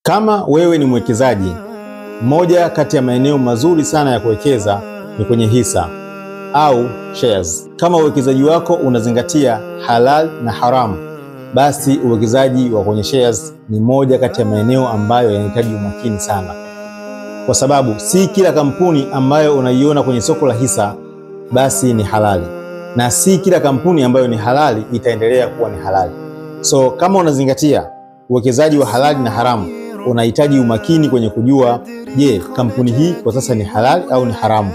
Kama wewe ni mwekezaji, moja kati ya maeneo mazuri sana ya kuwekeza ni kwenye hisa au shares. Kama uwekezaji wako unazingatia halal na haramu, basi uwekezaji wa kwenye shares ni moja kati ya maeneo ambayo yanahitaji umakini sana. Kwa sababu si kila kampuni ambayo unaiona kwenye soko la hisa basi ni halali, na si kila kampuni ambayo ni halali itaendelea kuwa ni halali. So kama unazingatia uwekezaji wa halali na haramu, unahitaji umakini kwenye kujua, je, kampuni hii kwa sasa ni halali au ni haramu,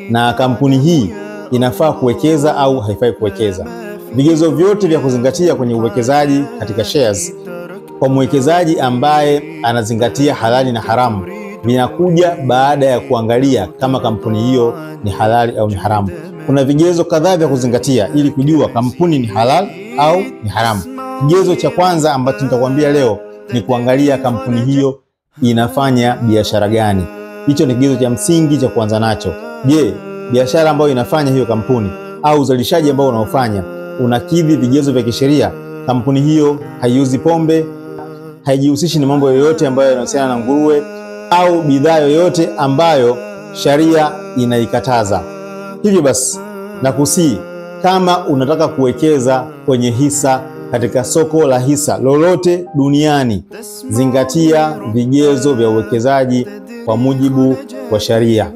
na kampuni hii inafaa kuwekeza au haifai kuwekeza. Vigezo vyote vya kuzingatia kwenye uwekezaji katika shares kwa mwekezaji ambaye anazingatia halali na haramu vinakuja baada ya kuangalia kama kampuni hiyo ni halali au ni haramu. Kuna vigezo kadhaa vya kuzingatia ili kujua kampuni ni halali au ni haramu. Kigezo cha kwanza ambacho nitakwambia leo ni kuangalia kampuni hiyo inafanya biashara gani. Hicho ni kigezo cha msingi cha kuanza nacho. Je, biashara ambayo inafanya hiyo kampuni au uzalishaji ambao unaofanya unakidhi vigezo vya kisheria? Kampuni hiyo haiuzi pombe, haijihusishi na mambo yoyote ambayo yanahusiana na nguruwe au bidhaa yoyote ambayo sharia inaikataza. Hivyo basi, nakusihi kama unataka kuwekeza kwenye hisa katika soko la hisa lolote duniani, zingatia vigezo vya uwekezaji kwa mujibu wa sharia.